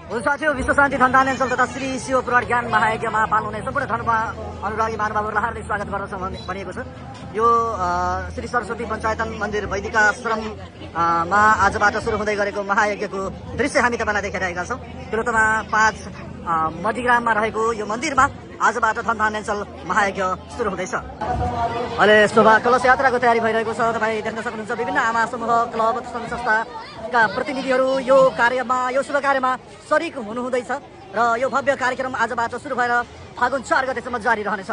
साथीहरू विश्व शान्ति धनधान्याञ्चल तथा श्री शिव पुराण ज्ञान महायज्ञमा पाल्नुहुने सम्पूर्ण धर्ममा अनुरागी महानुभावहरूलाई हार्दिक स्वागत गर्दछ भनिएको छ। यो श्री सरस्वती पञ्चायतन मन्दिर वैदिकाश्रममा आजबाट सुरु हुँदै गरेको महायज्ञको दृश्य हामी तपाईँलाई देखाइरहेका छौँ। तिलोत्तमा 5 मध्यग्राममा रहेको यो मन्दिरमा आजबाट धनधान्याञ्चल महायज्ञ सुरु हुँदैछ। अहिले शोभा कलश यात्राको तयारी भइरहेको छ। तपाईँ देख्न सक्नुहुन्छ विभिन्न आमा समूह क्लब सङ्घ संस्थाका प्रतिनिधिहरू यो शुभ कार्यमा सरिक हुनुहुँदैछ र यो भव्य कार्यक्रम आजबाट सुरु भएर फागुन 4 गतेसम्म जारी रहनेछ।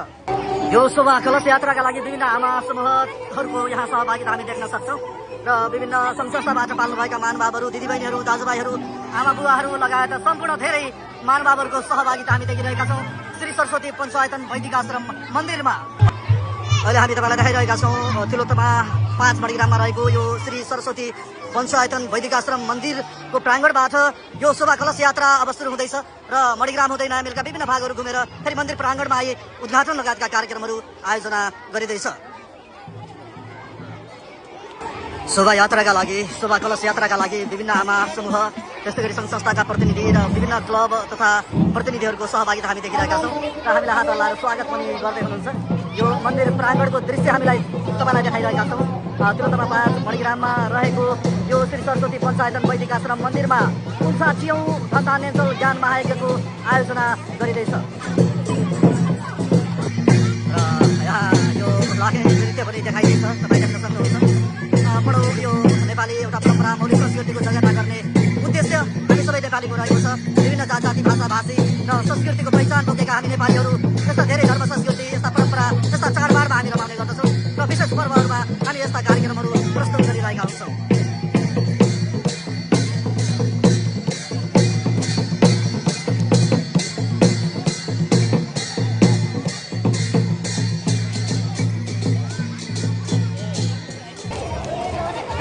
यो शोभा कलश यात्राका लागि विभिन्न आमा समूहहरूको यहाँ सहभागिता हामी देख्न सक्छौँ र विभिन्न सङ्घ संस्थाबाट पाल्नुभएका महानुभावहरू, दिदीबहिनीहरू, दाजुभाइहरू, आमा बुवाहरू लगायत सम्पूर्ण धेरै महानुभावहरूको सहभागिता हामी देखिरहेका छौँ श्री सरस्वती पञ्चायतन वैदिकाश्रम मन्दिरमा। अहिले हामी तपाईँलाई देखाइरहेका छौँ तिलोत्तमा 5 मणिग्राममा रहेको यो श्री सरस्वती पञ्चायतन वैदिकाश्रम मन्दिरको प्राङ्गणबाट यो शोभा कलश यात्रा अब सुरु हुँदैछ र मणिग्राम हुँदै नयाँ मिलका विभिन्न भागहरू घुमेर फेरि मन्दिर प्राङ्गणमा आए उद्घाटन लगायतका कार्यक्रमहरू आयोजना गरिँदैछ। शोभा कलश यात्राका लागि विभिन्न आमा समूह, त्यस्तै गरी सङ्घ संस्थाका प्रतिनिधि र विभिन्न क्लब तथा प्रतिनिधिहरूको सहभागिता हामी देखिरहेका छौँ र हामीलाई हात हल्लाएर स्वागत पनि गर्दै हुनुहुन्छ। यो मन्दिर प्राङ्गणको दृश्य हामीलाई तपाईँलाई देखाइरहेका छौँ। तिलोत्तमा 5 मणिग्राममा रहेको यो श्री सरस्वती पञ्चायतन वैदिकाश्रम मन्दिरमा 59औं धनधान्याञ्चल ज्ञान महायज्ञको आयोजना गरिँदैछ। र यहाँ यो लाखे नृत्य पनि देखाइँदैछ, तपाईँ देख्न सक्नुहुन्छ। बडो यो नेपाली एउटा परम्परा मौलिक संस्कृतिको जगेर्ना गर्ने उद्देश्य हामी सबै नेपालीको रहेको छ। विभिन्न जाति भाषा भाषी र संस्कृतिको पहिचान बोकेका हामी नेपालीहरू यस्ता धेरै धर्म संस्कृति, यस्ता परम्परा, यस्ता चाडबाडमा हामी रमाउने गर्दछौँ र विशेष पर्वहरूमा हामी यस्ता कार्यक्रमहरू प्रस्तुत गरिरहेका हुन्छौँ।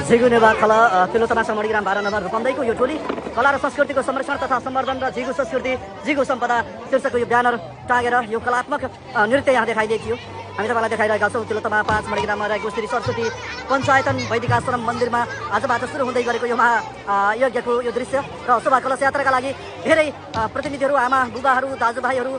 झिगु नेवा खला तिलोत्तमा मणिग्राम 12 नम्बर रूपन्दैको यो टोली कला र संस्कृतिको संरक्षण तथा सम्वर्धन र झिगु संस्कृति झिगु सम्पदा शीर्षकको यो ब्यानर टाँगेर यो कलात्मक नृत्य यहाँ देखाइदियो। हामी तपाईँलाई देखाइरहेका छौँ तिलोत्तमा 5 मणिग्राममा रहेको श्री सरस्वती पञ्चायतन वैदिकाश्रम मन्दिरमा आजबाट सुरु हुँदै गरेको यो महायज्ञको यो दृश्य र शोभा कलश यात्राका लागि धेरै प्रतिनिधिहरू, आमा बुबाहरू, दाजुभाइहरू,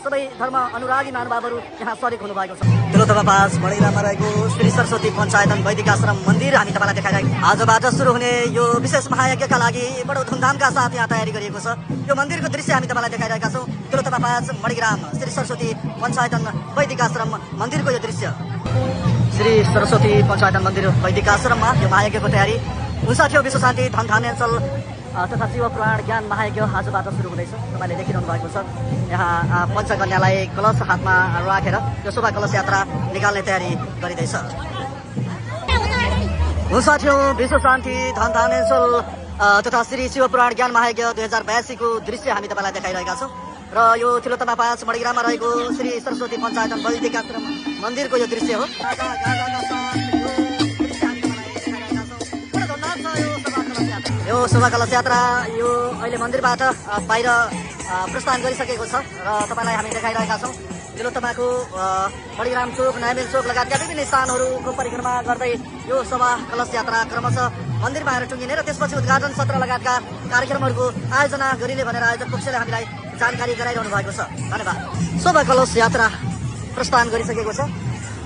सबै धर्म अनुरागी महानुभावहरू यहाँ सरिक हुनुभएको छ। तिलोत्तमा 5 मणिग्राममा रहेको श्री सरस्वती पञ्चायतन वैदिकाश्रम मन्दिर हामी तपाईँलाई देखाइरहेको आजबाट सुरु हुने यो विशेष महायज्ञका लागि बडो धुमधामका साथ यहाँ तयारी गरिएको छ। यो मन्दिरको दृश्य हामी तपाईँलाई देखाइरहेका छौँ। तिलोत्तमा 5 मणिग्राम श्री सरस्वती पञ्चायतन वैदिकाश्रम मन्दिरको यो दृश्य। श्री सरस्वती पञ्चायतन मन्दिर वैदिकाश्रममा यो महायज्ञको तयारी 59औं विश्व शान्ति धनधान्याञ्चल तथा शिव पुराण ज्ञान महायज्ञ आजबाट सुरु हुँदैछ। तपाईँले देखिरहनु भएको छ यहाँ पञ्चकन्यालाई कलश हातमा राखेर यो शोभा कलश यात्रा निकाल्ने तयारी गरिँदैछ। 59औं विश्व शान्ति धनधान्याञ्चल तथा श्री शिव पुराण ज्ञान महायज्ञ 2082 को दृश्य हामी तपाईँलाई देखाइरहेका छौँ र यो तिलोत्तमा 5 मणिग्राममा रहेको श्री सरस्वती पञ्चायतन वैदिकाश्रम मन्दिरको यो दृश्य हो। यो शोभा कलश यात्रा यो अहिले मन्दिरबाट बाहिर प्रस्थान गरिसकेको छ र तपाईँलाई हामी देखाइरहेका छौँ। तिलोत्तमाको मणिग्राम चोक, नयाँ चोक लगायतका विभिन्न स्थानहरूको परिक्रमा गर्दै यो शोभा कलश यात्रा क्रमशः मन्दिरमा आएर टुङ्गिने र त्यसपछि उद्घाटन सत्र लगायतका कार्यक्रमहरूको आयोजना गरिने भनेर आयोजक पक्षले हामीलाई जानकारी गराइरहनु भएको छ। धन्यवाद। शोभा कलश यात्रा प्रस्थान गरिसकेको छ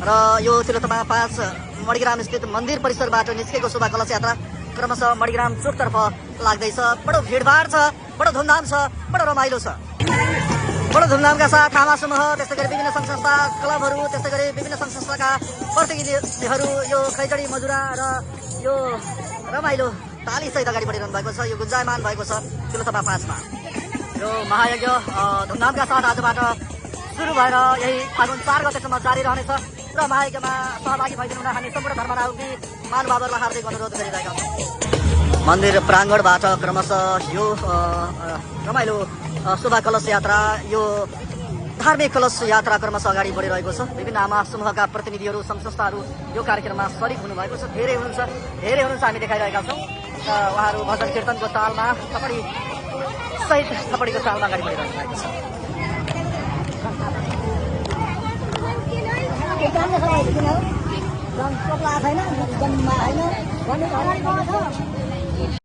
र यो तिलोत्तमा 5 मणिग्राम स्थित मन्दिर परिसरबाट निस्केको शोभा कलश यात्रा क्रमशः मणिग्राम चोकतर्फ लाग्दैछ। बडो भिडभाड छ, बडो धुमधाम छ, बडो रमाइलो छ। बडो धुमधामका साथ आमा समूह, त्यस्तै गरी विभिन्न सङ्घ संस्था क्लबहरू, त्यस्तै गरी विभिन्न सङ्घ संस्थाका प्रतिनिधिहरू यो खैजडी मजुरा र यो रमाइलो तालीसहित अगाडि बढिरहनु भएको छ। यो गुन्जायमान भएको छ तिलोत्तमा 5 मा। यो महायज्ञ धुमधामका साथ आजबाट सुरु भएर यही फागुन 4 गतेसम्म जारी रहनेछ र महायज्ञमा सहभागी भइदिनु हुन हामी सम्पूर्ण धर्मावलम्बी महानुभावहरूलाई हार्दिक अनुरोध गरिरहेका छौँ। मन्दिर प्राङ्गणबाट क्रमशः यो रमाइलो शोभा कलश यात्रा, यो धार्मिक कलश यात्रा क्रमशः अगाडि बढिरहेको छ। विभिन्न आमा समूहका प्रतिनिधिहरू, सङ्घ संस्थाहरू यो कार्यक्रममा सरिक हुनुभएको छ। धेरै हुनुहुन्छ हामी देखाइरहेका छौँ। उहाँहरू भजन कीर्तनको तालमा थपडीको तालमा अगाडि बढिरहनु भएको छ। जन